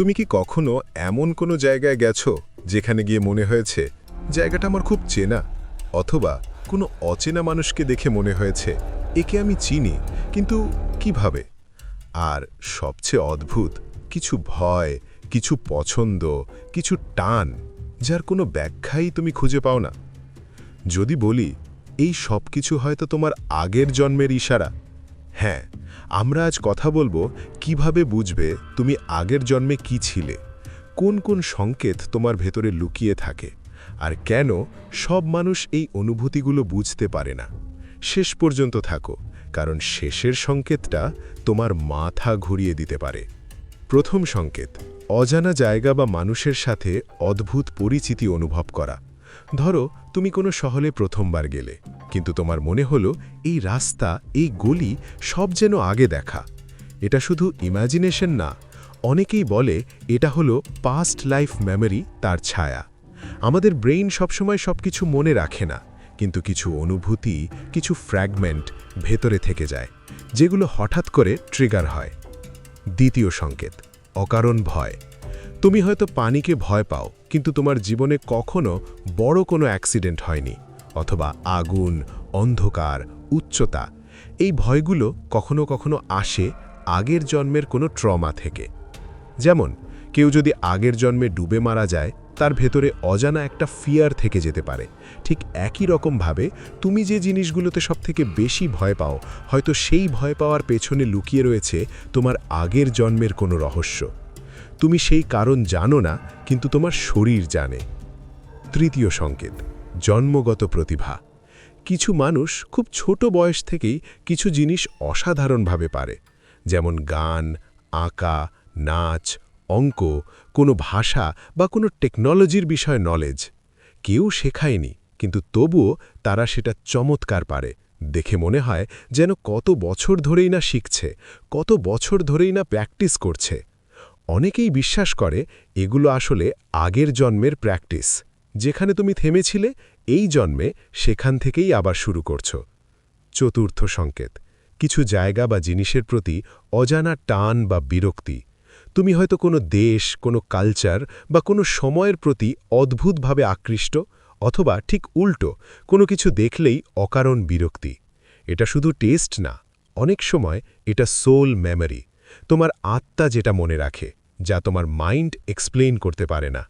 তুমি কি কখনো এমন কোনো জায়গায় গেছো যেখানে গিয়ে মনে হয়েছে জায়গাটা আমার খুব চেনা, অথবা কোনো অচেনা মানুষকে দেখে মনে হয়েছে একে আমি চিনি, কিন্তু কিভাবে? আর সবচেয়ে অদ্ভুত কিছু ভয়, কিছু পছন্দ, কিছু টান, যার কোনো ব্যাখ্যাই তুমি খুঁজে পাও না। যদি বলি এই সব কিছু হয়তো তোমার আগের জন্মের ইশারা। হ্যাঁ, আমরা আজ কথা বলবো কিভাবে বুঝবে তুমি আগের জন্মে কি ছিলে, কোন কোন সংকেত তোমার ভেতরে লুকিয়ে থাকে, আর কেন সব মানুষ এই অনুভূতিগুলো বুঝতে পারে না। শেষ পর্যন্ত থাকো, কারণ শেষের সংকেতটা তোমার মাথা ঘুরিয়ে দিতে পারে। প্রথম সংকেত, অজানা জায়গা বা মানুষের সাথে অদ্ভুত পরিচিতি অনুভব করা। ধরো তুমি কোনো শহরে প্রথমবার গেলে, কিন্তু তোমার মনে হলো এই রাস্তা, এই গলি সব যেন আগে দেখা। এটা শুধু ইমাজিনেশন না, অনেকেই বলে এটা হলো পাস্ট লাইফ মেমরি, তার ছায়া। আমাদের ব্রেইন সবসময় সবকিছু মনে রাখে না, কিন্তু কিছু অনুভূতি, কিছু ফ্র্যাগমেন্ট ভেতরে থেকে যায়, যেগুলো হঠাৎ করে ট্রিগার হয়। দ্বিতীয় সংকেত, অকারণ ভয়। তুমি হয়তো পানিকে ভয় পাও, কিন্তু তোমার জীবনে কখনো বড় কোনো অ্যাক্সিডেন্ট হয়নি, অথবা আগুন, অন্ধকার, উচ্চতা। এই ভয়গুলো কখনো কখনো আসে আগের জন্মের কোনো ট্রমা থেকে। যেমন কেউ যদি আগের জন্মে ডুবে মারা যায়, তার ভেতরে অজানা একটা ফিয়ার থেকে যেতে পারে। ঠিক একই রকমভাবে তুমি যে জিনিসগুলোতে সবথেকে বেশি ভয় পাও, হয়তো সেই ভয় পাওয়ার পেছনে লুকিয়ে রয়েছে তোমার আগের জন্মের কোনো রহস্য। তুমি সেই কারণ জানো না, কিন্তু তোমার শরীর জানে। তৃতীয় সংকেত, জন্মগত প্রতিভা। কিছু মানুষ খুব ছোট বয়স থেকেই কিছু জিনিস অসাধারণভাবে পারে, যেমন গান, আঁকা, নাচ, অঙ্ক, কোনো ভাষা বা কোনো টেকনোলজির বিষয়ে নলেজ। কেউ শেখায়নি, কিন্তু তবুও তারা সেটা চমৎকার পারে। দেখে মনে হয় যেন কত বছর ধরেই না শিখছে, কত বছর ধরেই না প্র্যাকটিস করছে। অনেকেই বিশ্বাস করে এগুলো আসলে আগের জন্মের প্র্যাকটিস। যেখানে তুমি থেমেছিলে এই জন্মে, সেখান থেকেই আবার শুরু করছো। চতুর্থ সংকেত, কিছু জায়গা বা জিনিসের প্রতি অজানা টান বা বিরক্তি। তুমি হয়তো কোনো দেশ, কোনো কালচার বা কোনো সময়ের প্রতি অদ্ভুতভাবে আকৃষ্ট, অথবা ঠিক উল্টো, কোনো কিছু দেখলেই অকারণ বিরক্তি। এটা শুধু টেস্ট না, অনেক সময় এটা সোল মেমরি, তোমার আত্মা যেটা মনে রাখে, যা তোমার মাইন্ড এক্সপ্লেইন করতে পারে না।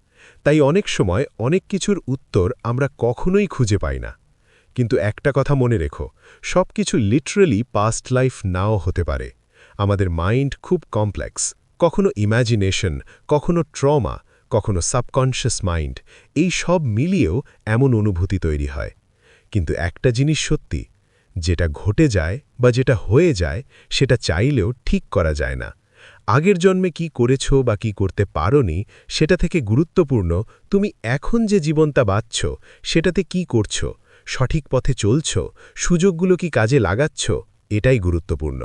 তাই অনেক সময় অনেক কিছুর উত্তর আমরা কখনোই খুঁজে পাই না। কিন্তু একটা কথা মনে রেখো, সব কিছু লিটারালি পাস্ট লাইফ নাও হতে পারে। আমাদের মাইন্ড খুব কমপ্লেক্স, কখনো ইম্যাজিনেশন, কখনো ট্রমা, কখনো সাবকনশিয়াস মাইন্ড। এই সব মিলিয়েও এমন অনুভূতি তৈরি হয়। কিন্তু একটা জিনিস সত্যি, যেটা ঘটে যায় বা যেটা হয়ে যায়, সেটা চাইলেও ঠিক করা যায় না। আগের জন্মে কি করেছো বা কি করতে পারোনি, সেটা থেকে গুরুত্বপূর্ণ তুমি এখন যে জীবনটা বাঁচছ, সেটাতে কি করছো, সঠিক পথে চলছ, সুযোগগুলো কি কাজে লাগাচ্ছ, এটাই গুরুত্বপূর্ণ।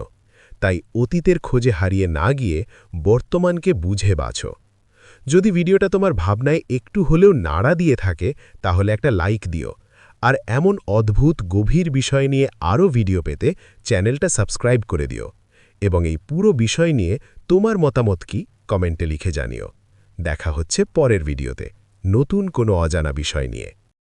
তাই অতীতের খোঁজে হারিয়ে না গিয়ে বর্তমানকে বুঝে বাঁচো। যদি ভিডিওটা তোমার ভাবনায় একটু হলেও নাড়া দিয়ে থাকে, তাহলে একটা লাইক দিও। আর এমন অদ্ভুত গভীর বিষয় নিয়ে আরও ভিডিও পেতে চ্যানেলটা সাবস্ক্রাইব করে দিও। এবং এই পুরো বিষয় নিয়ে তোমার মতামত কি, কমেন্টে লিখে জানিও। দেখা হচ্ছে পরের ভিডিওতে নতুন কোনো অজানা বিষয় নিয়ে।